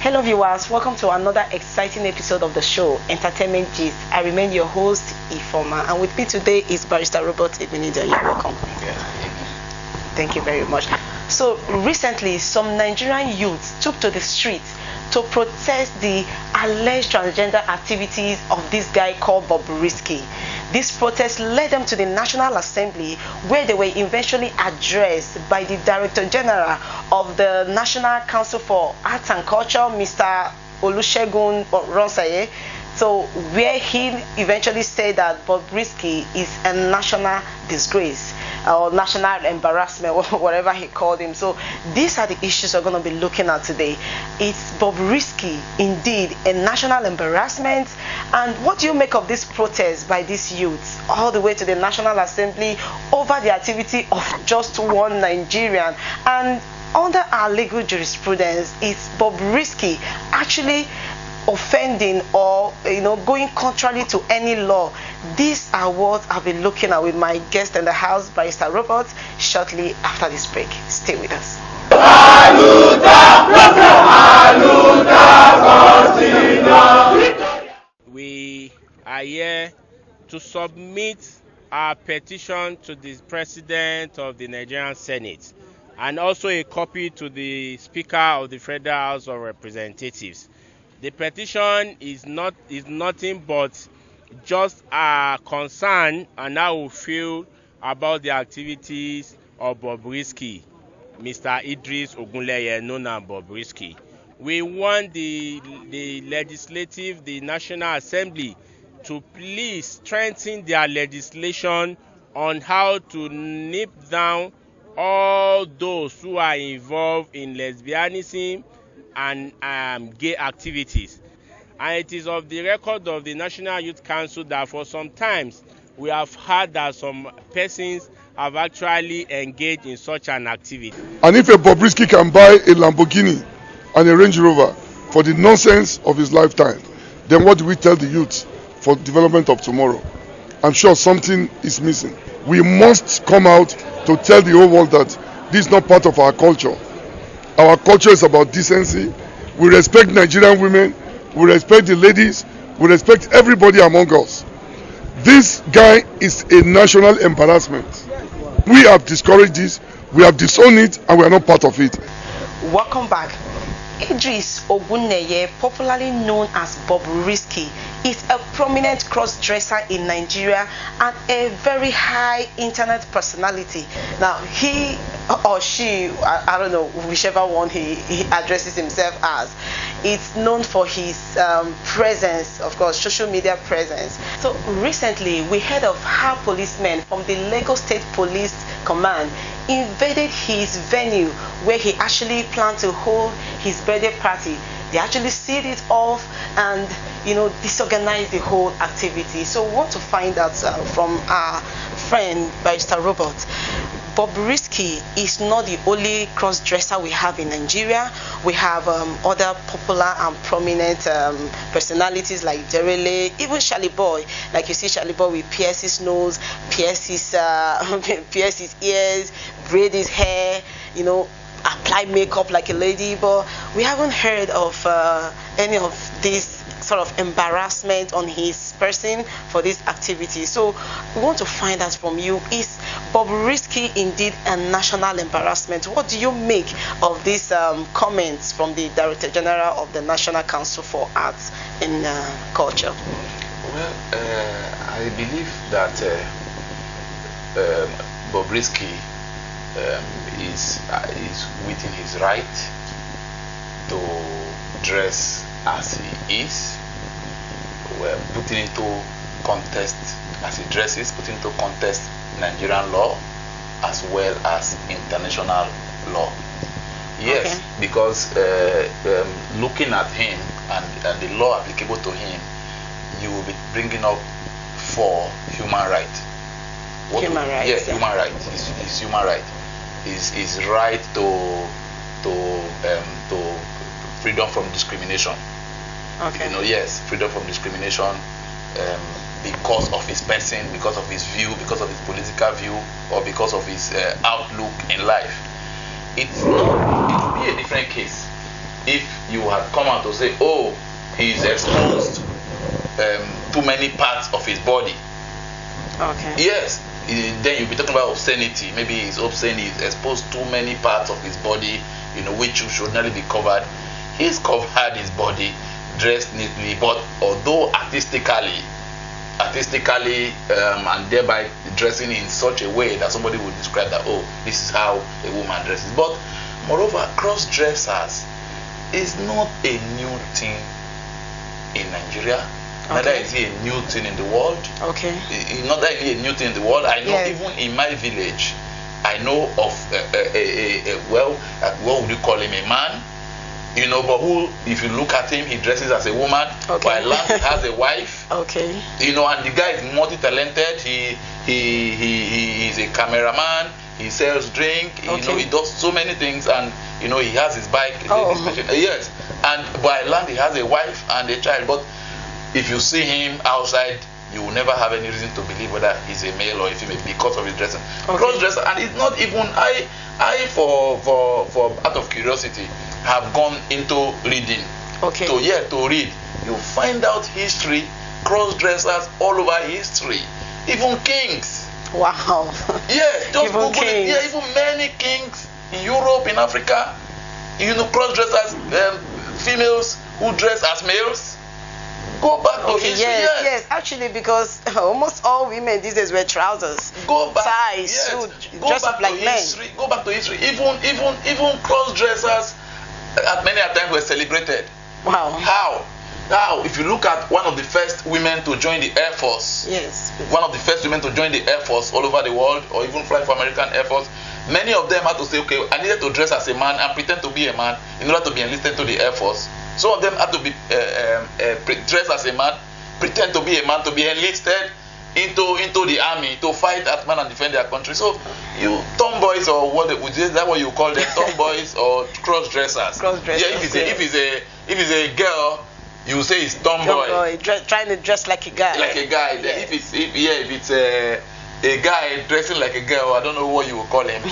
Hello viewers, welcome to another exciting episode of the show, Entertainment Gist. I remain your host, Ifoma, and with me today is Barrister Robert Ebenida. You're welcome. Thank you very much. So recently, some Nigerian youths took to the streets to protest the alleged transgender activities of this guy called Bobrisky. This protest led them to the National Assembly, where they were eventually addressed by the Director General of the National Council for Arts and Culture, Mr. Olusegun Ronsaye. So where he eventually said that Bobrisky is a national disgrace or national embarrassment, whatever he called him. So these are the issues we're going to be looking at today. Is Bobrisky indeed a national embarrassment? And what do you make of this protest by these youths all the way to the National Assembly over the activity of just one Nigerian? And under our legal jurisprudence, is Bobrisky actually offending or going contrary to any law? These are what I'll be looking at with my guest in the house, Barrister Robert, shortly after this break. Stay with us. We are here to submit our petition to the President of the Nigerian Senate and also a copy to the Speaker of the Federal House of Representatives. The petition is nothing but just a concern and how we feel about the activities of Bobrisky, Mr. Idris Ogunleye, known as Bobrisky. We want the legislative, the National Assembly, to please strengthen their legislation on how to nip down all those who are involved in lesbianism and gay activities. And it is of the record of the National Youth Council that for some times we have heard that some persons have actually engaged in such an activity. And if a Bobrisky can buy a Lamborghini and a Range Rover for the nonsense of his lifetime, then what do we tell the youth for development of tomorrow? I'm sure something is missing. We must come out to tell the whole world that this is not part of our culture. Our culture is about decency. We respect Nigerian women. We respect the ladies. We respect everybody among us. This guy is a national embarrassment. We have discouraged this. We have disowned it, and we are not part of it. Welcome back. Idris Ogunleye, popularly known as Bobrisky, is a prominent cross-dresser in Nigeria and a very high internet personality. Now, he or she, I don't know, whichever one he addresses himself as, it's known for his presence, of course, social media presence. So recently, we heard of how policemen from the Lagos State Police Command invaded his venue where he actually planned to hold his birthday party. They actually sealed it off and disorganized the whole activity. So we want to find out from our friend Barrister Robert. Bobrisky is not the only cross-dresser we have in Nigeria. We have other popular and prominent personalities like Derele, even Charlie Boy. Like you see Charlie Boy will pierce his nose, pierce his ears, braid his hair, apply makeup like a lady. But we haven't heard of any of this sort of embarrassment on his person for this activity. So we want to find out from you, is Bobrisky indeed a national embarrassment? What do you make of these comments from the Director General of the National Council for Arts and Culture? Well, I believe that Bobrisky is within his right to dress as he is. We're putting into contest, as he dresses, putting into contest Nigerian law as well as international law. Yes, okay. Because looking at him and the law applicable to him, you will be bringing up for human right. Human rights. Yeah, human right. His human right. His right to freedom from discrimination. Okay. Yes, freedom from discrimination because of his person, because of his view, because of his political view, or because of his outlook in life. It will be a different case if you had come out to say, oh, he's exposed too many parts of his body. Okay. Yes, then you'll be talking about obscenity. Maybe he's obscene, he's exposed too many parts of his body, which should ordinarily be covered. He's covered his body, dressed neatly, but although artistically, and thereby dressing in such a way that somebody would describe that, oh, this is how a woman dresses. But moreover, cross-dressers is not a new thing in Nigeria. Okay. Neither is it a new thing in the world. Okay. Not that it's a new thing in the world. I know even in my village, I know of what would you call him, a man? But who, if you look at him, he dresses as a woman. Okay. While he has a wife. Okay. And the guy is multi-talented. He's a cameraman. He sells drink. Okay. He does so many things, and he has his bike. Yes. And by land, he has a wife and a child. But if you see him outside, you will never have any reason to believe whether he's a male or a female because of his dressing. Okay. Cross-dresser, and it's not even I for out of curiosity have gone into reading. Okay. To read, you find out history, cross-dressers all over history, even kings. Wow. Yes, just even Google kings. it. Yeah, even many kings in Europe, in Africa, cross-dressers, females who dress as males. Go back to history. Yes. Actually, because almost all women these days wear trousers. Go back. Ties, Yes. suit, Go dress back up like to men. history. Go back to history. Even cross-dressers at many a time were celebrated. Wow. How? If you look at one of the first women to join the Air Force. Yes. One of the first women to join the Air Force all over the world, or even fly for American Air Force. Many of them had to say, okay, I needed to dress as a man and pretend to be a man in order to be enlisted to the Air Force. Some of them had to be dressed as a man, pretend to be a man, to be enlisted into the army to fight as man and defend their country. So you tomboys, or is that what you call them, tomboys or cross-dressers? Cross-dressers. Yeah, if it's a girl, you say it's tomboy. Trying to dress like a guy. Like a guy. Yes. If it's a guy dressing like a girl, I don't know what you would call him.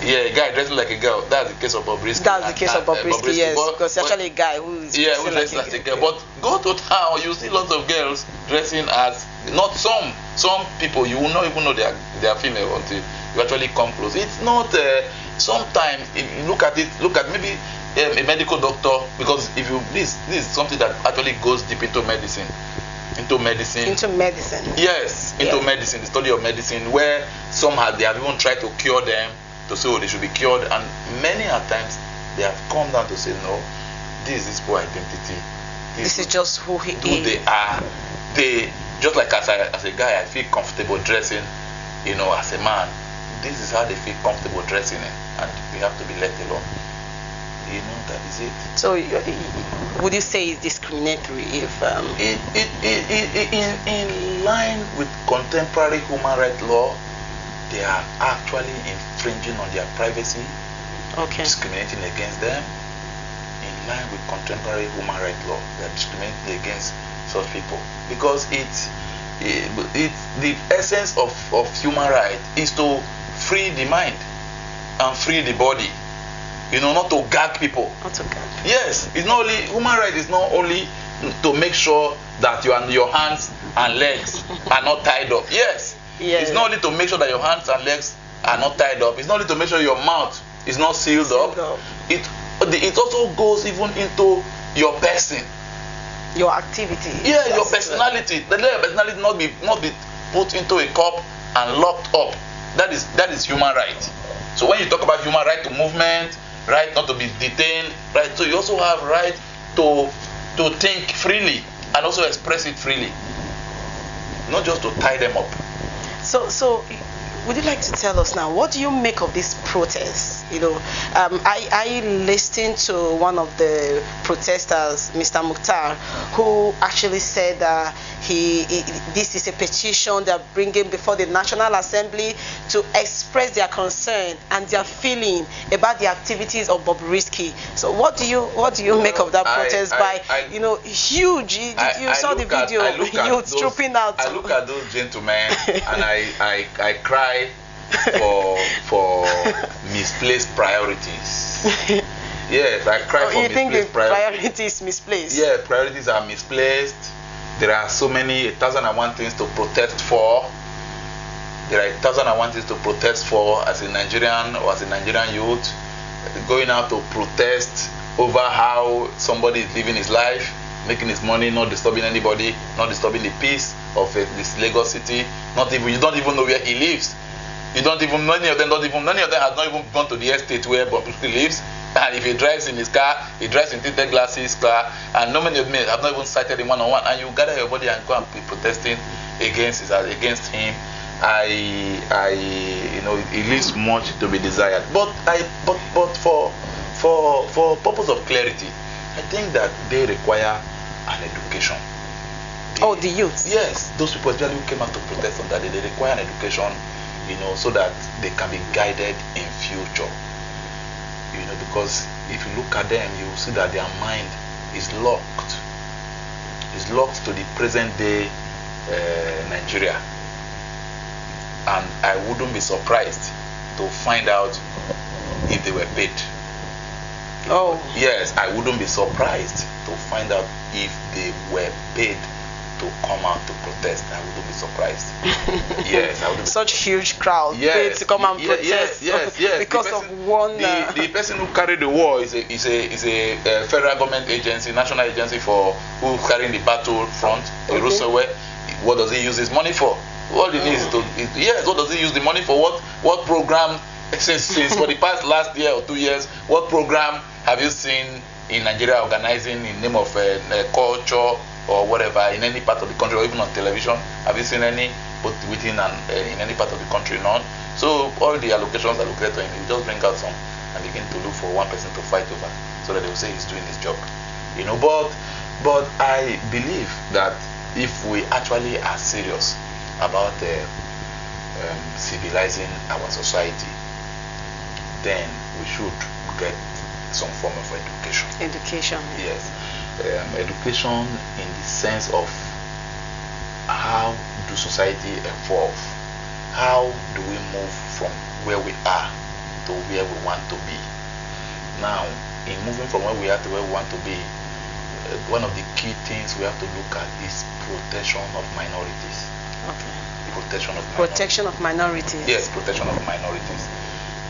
Yeah, a guy dressing like a girl. That's the case of Bobrisky. That's the case of Bobrisky, yes. Because actually a guy who is who dresses like a girl. But go to town, you see lots of girls dressing as, not some people you will not even know they are female until you actually come close. It's not. Sometimes if you look at maybe a medical doctor, because if you this is something that actually goes deep into medicine. Yes, into medicine, the study of medicine, where they have even tried to cure them, to say, oh, they should be cured, and many a times they have come down to say, no, this is poor identity. This is just who he is. They are. They, just like as a guy, I feel comfortable dressing, as a man. This is how they feel comfortable dressing, and we have to be let alone. That is it. So, would you say it's discriminatory if in line with contemporary human rights law, they are actually infringing on their privacy, discriminating against them. In line with contemporary human rights law, they are discriminating against such people, because it's the essence of human right is to free the mind and free the body. Not to gag people. Not to gag. Yes, it's not only human right is not only to make sure that your hands and legs are not tied up. Yes. It's not only to make sure that your hands and legs are not tied up. It's not only to make sure your mouth is not sealed up. It also goes even into your person. Your activity. Yeah, your personality. The level of personality not be put into a cup and locked up. That is human right. So when you talk about human right to movement, right not to be detained, right, so you also have right to think freely and also express it freely, not just to tie them up. So would you like to tell us now, what do you make of this protest? I listened to one of the protesters, Mr. Mukhtar, who actually said that this is a petition they're bringing before the National Assembly to express their concern and their feeling about the activities of Bobrisky. So what do you make of that protest huge? You saw the video, youth trooping out. I look at those gentlemen and I cry for misplaced priorities. Yes, I cry for you think the misplaced priorities. priority is misplaced? Yeah, priorities are misplaced. There are so many 1,001 things to protest for. There are 1,001 things to protest for as a Nigerian or as a Nigerian youth. Going out to protest over how somebody is living his life, making his money, not disturbing anybody, not disturbing the peace of this Lagos city. You don't even know where he lives. You don't even, many of them have not even gone to the estate where Bobrisky lives. And if he drives in his car, he drives in tinted glasses car, and no many of them have not even sighted him one-on-one. And you gather your body and go and be protesting against him. It leaves much to be desired. But for purpose of clarity, I think that they require an education. The youth. Yes, those people especially who came out to protest on that day, they require an education, so that they can be guided in future. Because if you look at them, you will see that their mind is locked. It's locked to the present day Nigeria. And I wouldn't be surprised to find out if they were paid. Oh. Yes, I wouldn't be surprised to find out if they were paid to come out to protest. I wouldn't be surprised. Yes, I wouldn't. Such huge crowd paid to come and protest. Yes. Because of one. The person who carried the war is a federal government agency, national agency for who carrying the battlefront. Okay. What does he use his money for? All he needs what does he use the money for? What program since for the past last year or 2 years? What program have you seen in Nigeria organizing in name of culture or whatever in any part of the country or even on television? Have you seen any both within and in any part of the country? None. So all the allocations are allocated to him. He just bring out some and begin to look for one person to fight over so that they will say he's doing his job. But I believe that if we actually are serious about civilizing our society, then we should get some form of education. Education. Yes. Education in the sense of how do society evolve? How do we move from where we are to where we want to be? Now, in moving from where we are to where we want to be, one of the key things we have to look at is protection of minorities. Okay. Protection of minorities. Yes, protection of minorities.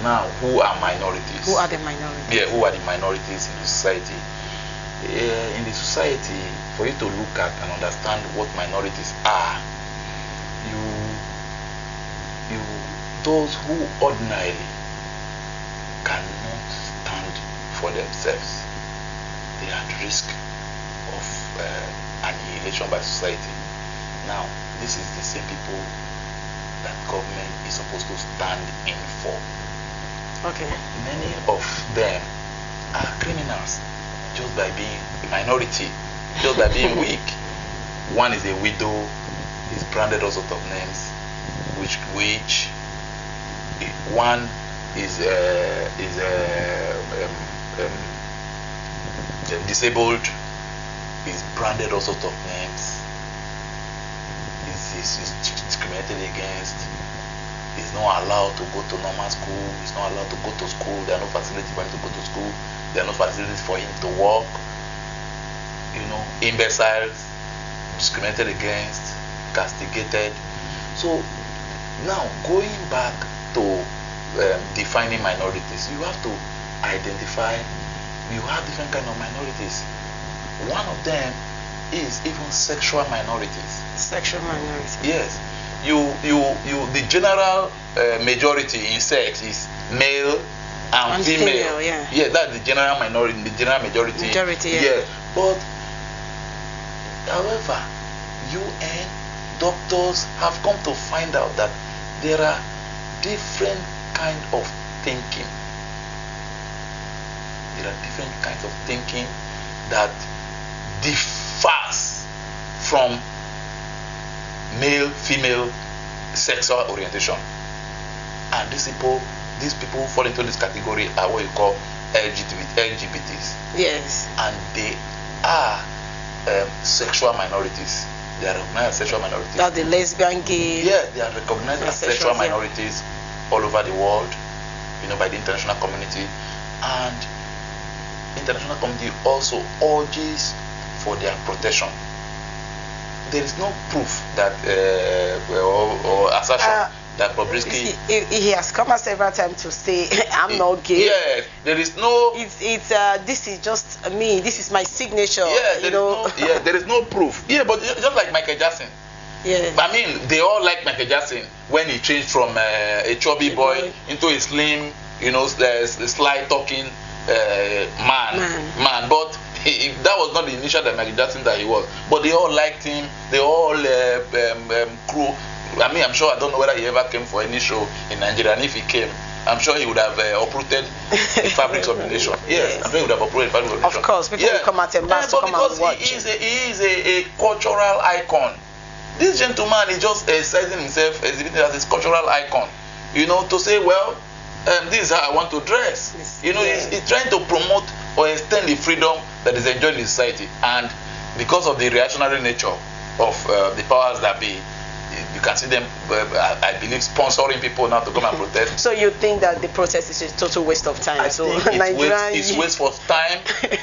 Now, who are minorities? Who are the minorities? Yeah, who are the minorities in the society? In the society, for you to look at and understand what minorities are, those who ordinarily cannot stand for themselves, they are at risk of annihilation by society. Now, this is the same people that government is supposed to stand in for. Okay. Many of them are criminals just by being a minority, just by being weak. One is a widow, is branded all sorts of names, which one is disabled, is branded all sorts of names, is discriminated against, is not allowed to go to normal school, is not allowed to go to school, there are no facilities for him to go to school, there are no facilities for him to work, imbeciles, discriminated against, castigated. So now going back to defining minorities, you have to identify, you have different kind of minorities. One of them is even sexual minorities. Sexual minorities. Yes. The general majority in sex is male and female. Yeah, that's the general minority, the general majority. Yeah. But however, UN doctors have come to find out that there are different kind of thinking. There are different kinds of thinking that differs from male, female, sexual orientation. And these people who fall into this category are what you call LGBTs. Yes. And they are sexual minorities. They are recognized as sexual minorities. That's the lesbian, gay. Yeah, they are recognized as sexual minorities all over the world, by the international community. And international community also urges for their protection. There is no proof that or assertion that Bobrisky. He has come out several times to say, I'm not gay. Yes, there is no. This is just me. This is my signature. Yeah, there is no proof. Yeah, but just like Michael Jackson. Yeah. I mean, they all like Michael Jackson when he changed from a chubby boy into a slim, sly talking man. But that was not the initial Michael Jackson that he was. But they all liked him. They all crew. I mean, I'm sure, I don't know whether he ever came for any show in Nigeria, and if he came, I'm sure he would have uprooted the fabrics of the nation. Yes, I'm sure he would have uprooted the fabrics of the nation. Of course, people will come out and mass to come and watch. He is a cultural icon. This gentleman is just exercising himself, exhibiting as a cultural icon. To say, well, this is how I want to dress. He's trying to promote or extend the freedom that is enjoyed in society. And because of the reactionary nature of the powers that be, you can see them, I believe, sponsoring people now to come and protest. So you think that the protest is a total waste of time? I think it's waste of time.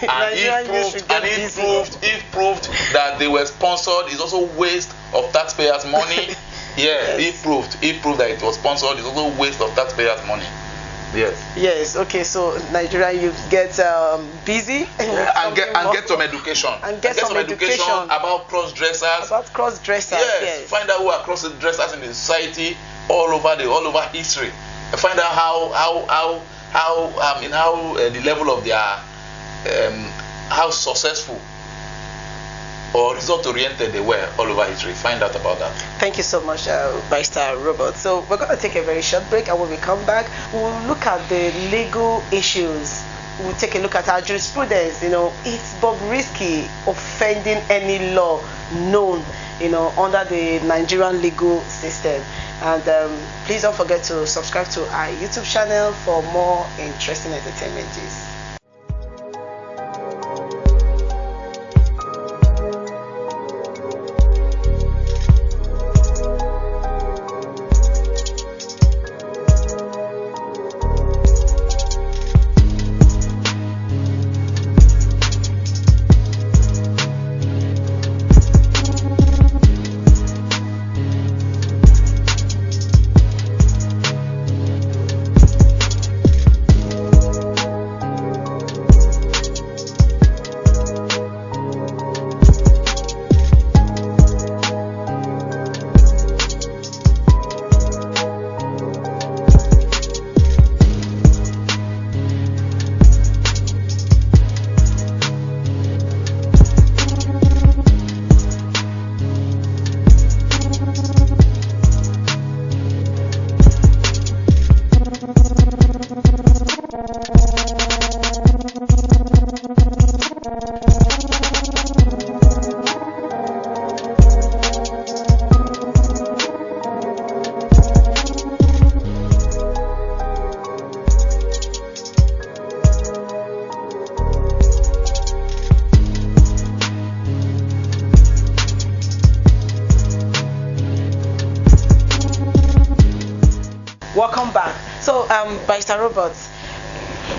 And if proved that they were sponsored, it's also waste of taxpayers' money. If proved that it was sponsored, it's also waste of taxpayers' money. Yes. Okay. So Nigeria, you get busy and get some education. And get some education about cross-dressers. Yes. Find out who are cross-dressers in the society all over history. Find out how the level of their how successful or result-oriented they were all over history. Find out about that. Thank you so much, Barrister Robert. So we're going to take a very short break, and when we come back, we'll look at the legal issues. We'll take a look at our jurisprudence. Is Bobrisky offending any law known, under the Nigerian legal system? And please don't forget to subscribe to our YouTube channel for more interesting entertainment gist. Welcome back. So, Barrister Robert,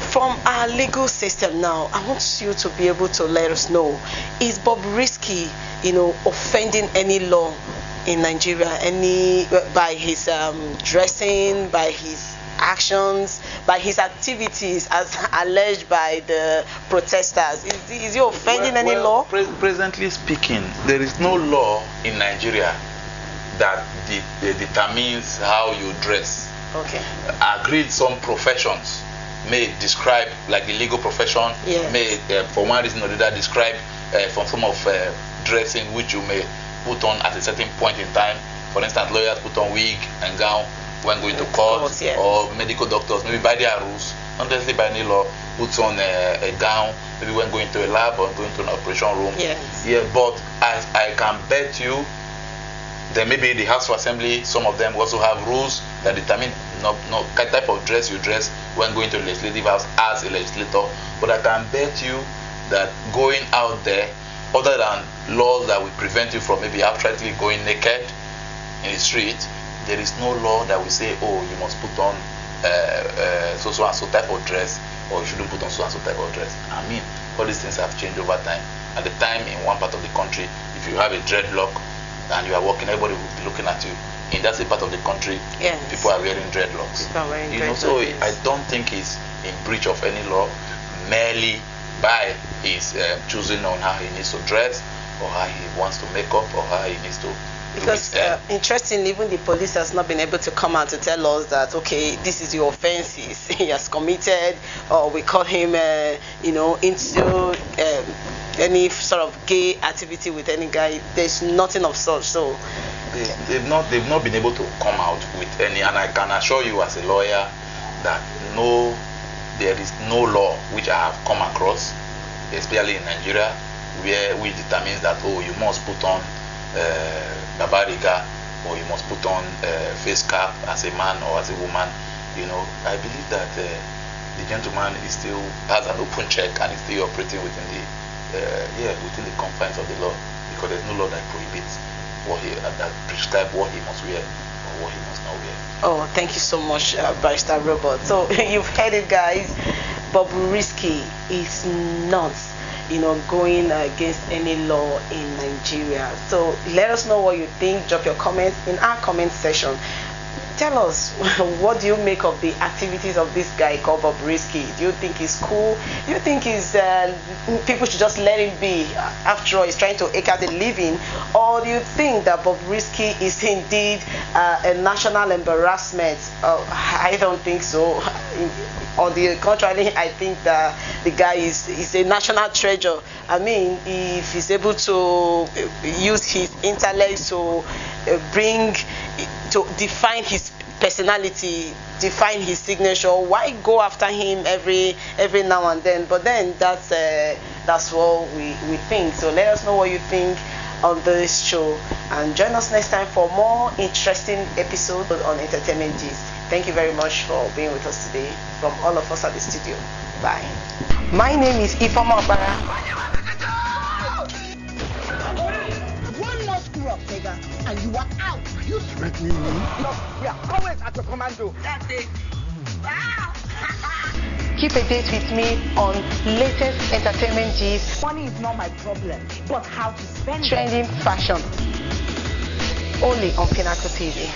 from our legal system now, I want you to be able to let us know, is Bobrisky, offending any law in Nigeria, by his dressing, by his actions, by his activities as alleged by the protesters? Is he offending any law? Presently speaking, there is no law in Nigeria that determines how you dress. Okay. Agreed, some professions may describe, like the legal profession, may for one reason or the other describe from some of dressing which you may put on at a certain point in time. For instance, lawyers put on wig and gown when going to court, or medical doctors, maybe by their rules, not necessarily by any law, puts on a gown, maybe when going to a lab or going to an operation room. But as I can bet you, then maybe the House of Assembly, some of them also have rules that determine no type of dress you dress when going to the legislative house as a legislator. But I can bet you that going out there, other than laws that will prevent you from maybe outrightly going naked in the street, there is no law that will say, oh, you must put on so and so type of dress or you shouldn't put on so and so type of dress. I mean, all these things have changed over time. At the time, in one part of the country, if you have a dreadlock and you are walking, everybody will be looking at you. In that same part of the country, yes, people are wearing dreadlocks. So I don't think he's in breach of any law merely by his choosing on how he needs to dress, or how he wants to make up, or how he needs to. Because interestingly, even the police has not been able to come out to tell us that, okay, this is your offense he has committed, or we call him, into any sort of gay activity with any guy. There's nothing of such. So they've not been able to come out with any, and I can assure you as a lawyer that there is no law which I have come across, especially in Nigeria, which determines that you must put on babariga, or you must put on face cap as a man or as a woman. I believe that the gentleman is still has an open check and is still operating within the confines of the law, because there's no law that prohibits that prescribe what he must wear or what he must not wear. Oh, thank you so much, Barrister Robert. So you've heard it, guys. Bobrisky is not going against any law in Nigeria. So let us know what you think. Drop your comments in our comment section. Tell us, what do you make of the activities of this guy called Bobrisky? Do you think he's cool? Do you think people should just let him be? After all, he's trying to eke out a living. Or do you think that Bobrisky is indeed a national embarrassment? I don't think so. On the contrary, I think that the guy is a national treasure. I mean, if he's able to use his intellect to define his personality, define his signature, why go after him every now and then? But then that's what we think. So let us know what you think on this show, and join us next time for more interesting episodes on Entertainment Gist. Thank you very much for being with us today, from all of us at the studio. Bye. My name is Ifeoma Okpara. One more screw up, nigga, and you are out. Are you threatening me? We are always at your commando. That's it. Keep a date with me on latest entertainment gist, Money is not my problem, but how to spend it. trending fashion, only on Pinnacle TV.